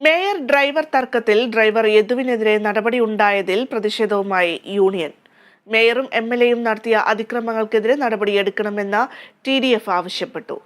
Mayor driver തർക്കത്തിൽ driver യദുവിനെതിരെ നടപടിയുണ്ടായതിൽ പ്രതിഷേധവുമായി union. മേയറും എംഎൽഎയും നടത്തിയ അതിക്രമങ്ങൾക്കെതിരെ നടപടിയെടുക്കണമെന്ന് TDF ആവശ്യപ്പെട്ടു.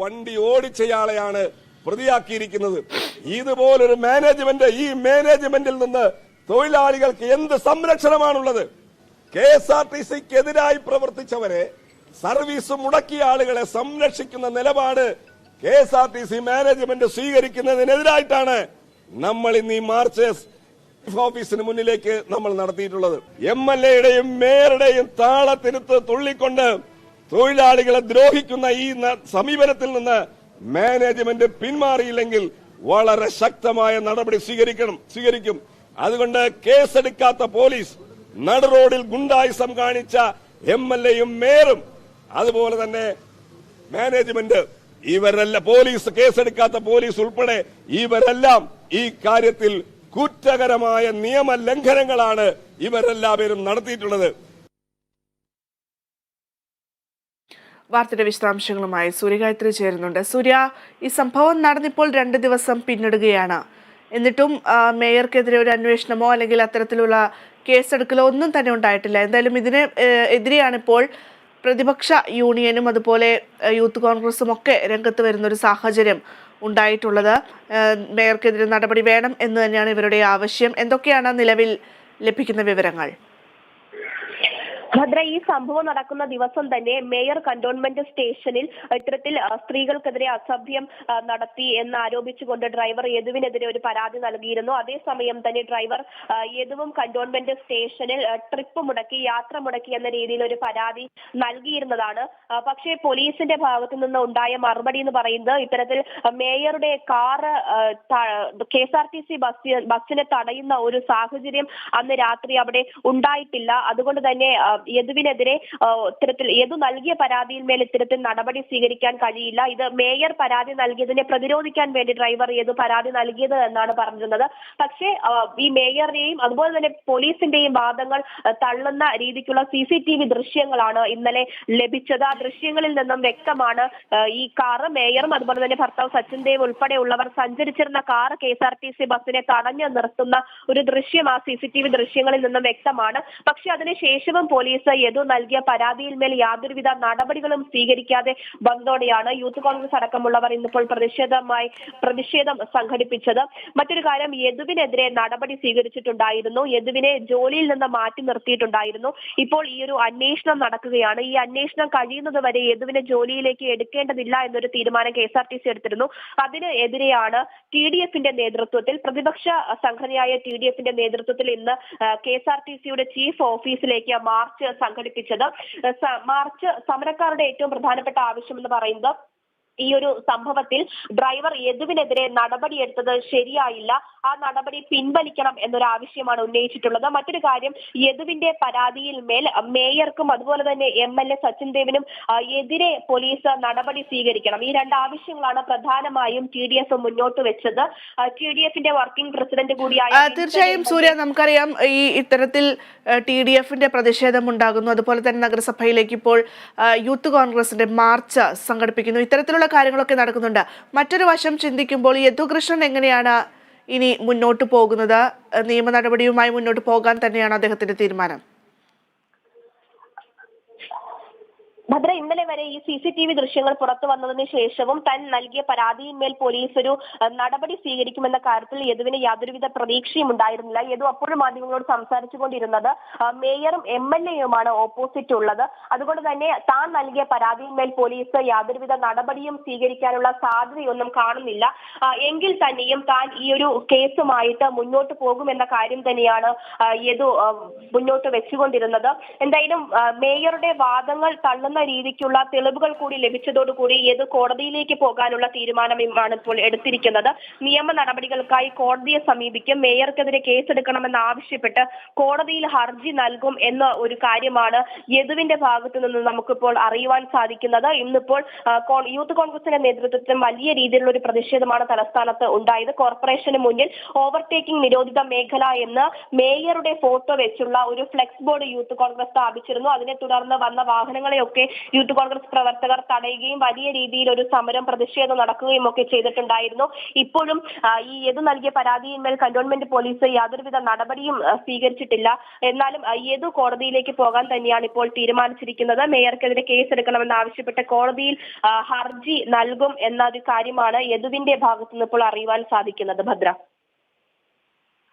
വണ്ടി ഓടിച്ചയാളെയാണ് പ്രതിയാക്കിയിരിക്കുന്നത്. ഇതുപോലൊരു ഈ മാനേജ്മെന്റിൽ നിന്ന് തൊഴിലാളികൾക്ക് എന്ത് സംരക്ഷണമാണുള്ളത്? KSRTCക്കെതിരായി പ്രവർത്തിച്ചവരെ, സർവീസ് മുടക്കിയ ആളുകളെ സംരക്ഷിക്കുന്ന നിലപാട് KSRTC മാനേജ്മെന്റ് സ്വീകരിക്കുന്നതിനെതിരായിട്ടാണ് നമ്മൾ ഇന്ന് ഈ മാർച്ച് ഓഫീസിന് മുന്നിലേക്ക് നമ്മൾ നടത്തിയിട്ടുള്ളത്. MLAയുടെയും മേയറുടെയും താളത്തിരുത്ത് തുള്ളിക്കൊണ്ട് തൊഴിലാളികളെ ദ്രോഹിക്കുന്ന ഈ സമീപനത്തിൽ നിന്ന് മാനേജ്മെന്റ് പിന്മാറിയില്ലെങ്കിൽ വളരെ ശക്തമായ നടപടി സ്വീകരിക്കും. അതുകൊണ്ട് കേസെടുക്കാത്ത പോലീസ്, നടുറോഡിൽ ഗുണ്ടായിസം കാണിച്ച MLAയും മേയറും, അതുപോലെ തന്നെ മാനേജ്മെന്റ്, പോലീസ്, കേസെടുക്കാത്ത പോലീസ് ഉൾപ്പെടെ ഇവരെല്ലാം ഈ കാര്യത്തിൽ കുറ്റകരമായ നിയമലംഘനങ്ങളാണ് ഇവരെല്ലാവരും നടത്തിയിട്ടുള്ളത്. വാർത്തയുടെ വിശദാംശങ്ങളുമായി സൂര്യഗായത്രി ചേരുന്നുണ്ട്. സൂര്യ, ഈ സംഭവം നടന്നിപ്പോൾ 2 ദിവസം പിന്നിടുകയാണ്. എന്നിട്ടും മേയർക്കെതിരെ ഒരു അന്വേഷണമോ അല്ലെങ്കിൽ അത്തരത്തിലുള്ള കേസെടുക്കലോ ഒന്നും തന്നെ ഉണ്ടായിട്ടില്ല. എന്തായാലും ഇതിന് എതിരെയാണിപ്പോൾ പ്രതിപക്ഷ യൂണിയനും അതുപോലെ യൂത്ത് കോൺഗ്രസും ഒക്കെ രംഗത്ത് വരുന്ന ഒരു സാഹചര്യം ഉണ്ടായിട്ടുള്ളത്. മേയർക്കെതിരെ നടപടി വേണം എന്ന് തന്നെയാണ് ഇവരുടെ ആവശ്യം. എന്തൊക്കെയാണ് നിലവിൽ ലഭിക്കുന്ന വിവരങ്ങൾ? ഭദ്ര, ഈ സംഭവം നടക്കുന്ന ദിവസം തന്നെ മേയർ കന്റോൺമെന്റ് സ്റ്റേഷനിൽ ഇത്തരത്തിൽ സ്ത്രീകൾക്കെതിരെ അസഭ്യം നടത്തി എന്ന് ആരോപിച്ചുകൊണ്ട് ഡ്രൈവർ യദുവിനെതിരെ ഒരു പരാതി നൽകിയിരുന്നു. അതേസമയം തന്നെ ഡ്രൈവർ യദുവും കന്റോൺമെന്റ് സ്റ്റേഷനിൽ ട്രിപ്പ് മുടക്കി, യാത്ര മുടക്കി എന്ന രീതിയിൽ ഒരു പരാതി നൽകിയിരുന്നതാണ്. പക്ഷേ പോലീസിന്റെ ഭാഗത്തു നിന്ന് ഉണ്ടായ മറുപടി എന്ന് പറയുന്നത് ഇത്തരത്തിൽ മേയറുടെ കാറ് KSRTC ബസ്സിനെ തടയുന്ന ഒരു സാഹചര്യം അന്ന് രാത്രി അവിടെ ഉണ്ടായിട്ടില്ല. അതുകൊണ്ട് തന്നെ യദുവിനെതിരെ ഇത്തരത്തിൽ യദു നൽകിയ പരാതിയിന്മേൽ ഇത്തരത്തിൽ നടപടി സ്വീകരിക്കാൻ കഴിയില്ല. ഇത് മേയർ പരാതി നൽകിയതിനെ പ്രതിരോധിക്കാൻ വേണ്ടി ഡ്രൈവർ യദു പരാതി നൽകിയത് എന്നാണ് പറഞ്ഞിരുന്നത്. പക്ഷേ ഈ മേയറുടെയും അതുപോലെ തന്നെ പോലീസിന്റെയും വാദങ്ങൾ തള്ളുന്ന രീതിക്കുള്ള CCTV ദൃശ്യങ്ങളാണ് ഇന്നലെ ലഭിച്ചത്. ആ ദൃശ്യങ്ങളിൽ നിന്നും വ്യക്തമാണ് ഈ കാറ് മേയറും അതുപോലെ തന്നെ ഭർത്താവ് സച്ചിൻ ദേവ് ഉൾപ്പെടെയുള്ളവർ സഞ്ചരിച്ചിരുന്ന കാർ KSRTC ബസ്സിനെ തടഞ്ഞു നിർത്തുന്ന ഒരു ദൃശ്യം ആ CCTV ദൃശ്യങ്ങളിൽ നിന്നും വ്യക്തമാണ്. പക്ഷെ അതിനുശേഷവും പോലീസ് യദു നൽകിയ പരാതിയിന്മേൽ യാതൊരുവിധ നടപടികളും സ്വീകരിക്കാതെ വന്നതോടെയാണ് യൂത്ത് കോൺഗ്രസ് അടക്കമുള്ളവർ ഇന്നിപ്പോൾ പ്രതിഷേധം സംഘടിപ്പിച്ചത്. മറ്റൊരു കാര്യം, യദുവിനെതിരെ നടപടി സ്വീകരിച്ചിട്ടുണ്ടായിരുന്നു. യദുവിനെ ജോലിയിൽ നിന്ന് മാറ്റി നിർത്തിയിട്ടുണ്ടായിരുന്നു. ഇപ്പോൾ ഈ ഒരു അന്വേഷണം നടക്കുകയാണ്. ഈ അന്വേഷണം കഴിയുന്നത് വരെ യദുവിനെ ജോലിയിലേക്ക് എടുക്കേണ്ടതില്ല എന്നൊരു തീരുമാനം KSRTC എടുത്തിരുന്നു. അതിന് എതിരെയാണ് TDFന്റെ നേതൃത്വത്തിൽ, പ്രതിപക്ഷ സംഘടനയായ TDFന്റെ നേതൃത്വത്തിൽ ഇന്ന് KSRTCയുടെ ചീഫ് ഓഫീസിലേക്ക് മാർച്ച് സംഘടിപ്പിച്ചത്. മാർച്ച് സമരക്കാരുടെ ഏറ്റവും പ്രധാനപ്പെട്ട ആവശ്യം എന്ന് പറയുന്നത് ഈ ഒരു സംഭവത്തിൽ ഡ്രൈവർ യദുവിനെതിരെ നടപടിയെടുത്തത് ശരിയായില്ല, ആ നടപടി പിൻവലിക്കണം എന്നൊരു ആവശ്യമാണ് ഉന്നയിച്ചിട്ടുള്ളത്. മറ്റൊരു കാര്യം, യദുവിന്റെ പരാതിയിൽ മേൽ മേയർക്കും അതുപോലെ തന്നെ MLA സച്ചിൻ ദേവിനും എതിരെ പോലീസ് നടപടി സ്വീകരിക്കണം. ഈ 2 ആവശ്യങ്ങളാണ് പ്രധാനമായും TDF മുന്നോട്ട് വെച്ചത്. TDFന്റെ വർക്കിംഗ് പ്രസിഡന്റ് കൂടിയായ തീർച്ചയായും സൂര്യ, നമുക്കറിയാം ഈ ഇത്തരത്തിൽ TDFന്റെ പ്രതിഷേധം ഉണ്ടാകുന്നു. അതുപോലെ തന്നെ നഗരസഭയിലേക്ക് ഇപ്പോൾ യൂത്ത് കോൺഗ്രസിന്റെ മാർച്ച് സംഘടിപ്പിക്കുന്നു. ഇത്തരത്തിലുള്ള കാര്യങ്ങളൊക്കെ നടക്കുന്നുണ്ട്. മറ്റൊരു വശം ചിന്തിക്കുമ്പോൾ യദുകൃഷ്ണൻ എങ്ങനെയാണ് ഇനി മുന്നോട്ട് പോകുന്നത്? നിയമ നടപടിയുമായി മുന്നോട്ട് പോകാൻ തന്നെയാണ് അദ്ദേഹത്തിന്റെ തീരുമാനം? ഭദ്ര, ഇന്നലെ വരെ ഈ CCTV ദൃശ്യങ്ങൾ പുറത്തു വന്നതിന് ശേഷവും താൻ നൽകിയ പരാതിയിന്മേൽ പോലീസ് ഒരു നടപടി സ്വീകരിക്കുമെന്ന കാര്യത്തിൽ യദുവിന് യാതൊരുവിധ പ്രതീക്ഷയും ഉണ്ടായിരുന്നില്ല. യദു അപ്പോഴും മാധ്യമങ്ങളോട് സംസാരിച്ചുകൊണ്ടിരുന്നത് മേയറും MLAയുമാണ് ഓപ്പോസിറ്റ് ഉള്ളത്. അതുകൊണ്ട് തന്നെ താൻ നൽകിയ പരാതിയിന്മേൽ പോലീസ് യാതൊരുവിധ നടപടിയും സ്വീകരിക്കാനുള്ള സാധ്യതയൊന്നും കാണുന്നില്ല. എങ്കിൽ തന്നെയും താൻ ഈ ഒരു കേസുമായിട്ട് മുന്നോട്ട് പോകുമെന്ന കാര്യം തന്നെയാണ് യദു മുന്നോട്ട് വെച്ചുകൊണ്ടിരുന്നത്. എന്തായാലും മേയറുടെ വാദങ്ങൾ തള്ളുന്ന സാധാരണ രീതിക്കുള്ള തെളിവുകൾ കൂടി ലഭിച്ചതോടുകൂടി ഏത് കോടതിയിലേക്ക് പോകാനുള്ള തീരുമാനമാണ് ഇപ്പോൾ എടുത്തിരിക്കുന്നത്. നിയമ നടപടികൾക്കായി കോടതിയെ സമീപിക്കും. മേയർക്കെതിരെ കേസെടുക്കണമെന്ന് ആവശ്യപ്പെട്ട് കോടതിയിൽ ഹർജി നൽകും എന്ന ഒരു കാര്യമാണ് യദുവിന്റെ ഭാഗത്തു നിന്ന് നമുക്കിപ്പോൾ അറിയുവാൻ സാധിക്കുന്നത്. ഇന്നിപ്പോൾ യൂത്ത് കോൺഗ്രസിന്റെ നേതൃത്വത്തിൽ വലിയ രീതിയിലുള്ള ഒരു പ്രതിഷേധമാണ് തലസ്ഥാനത്ത് ഉണ്ടായത്. കോർപ്പറേഷന് മുന്നിൽ ഓവർടേക്കിംഗ് നിരോധിത മേഖല എന്ന് മേയറുടെ ഫോട്ടോ വെച്ചുള്ള ഒരു ഫ്ലെക്സ് ബോർഡ് യൂത്ത് കോൺഗ്രസ് സ്ഥാപിച്ചിരുന്നു. അതിനെ തുടർന്ന് വന്ന വാഹനങ്ങളെയൊക്കെ യൂത്ത് കോൺഗ്രസ് പ്രവർത്തകർ തടയുകയും വലിയ രീതിയിൽ ഒരു സമരം പ്രതിഷേധം നടക്കുകയും ഒക്കെ ചെയ്തിട്ടുണ്ടായിരുന്നു. ഇപ്പോഴും ഈ യദു നൽകിയ പരാതിയിന്മേൽ കന്റോൺമെന്റ് പോലീസ് യാതൊരുവിധ നടപടിയും സ്വീകരിച്ചിട്ടില്ല. എന്നാലും യദു കോടതിയിലേക്ക് പോകാൻ തന്നെയാണ് ഇപ്പോൾ തീരുമാനിച്ചിരിക്കുന്നത്. മേയർക്കെതിരെ കേസെടുക്കണമെന്ന് ആവശ്യപ്പെട്ട് കോടതിയിൽ ഹർജി നൽകും എന്ന ഒരു കാര്യമാണ് യദുവിന്റെ ഭാഗത്തുനിന്ന് ഇപ്പോൾ അറിയുവാൻ സാധിക്കുന്നത്. ഭദ്ര.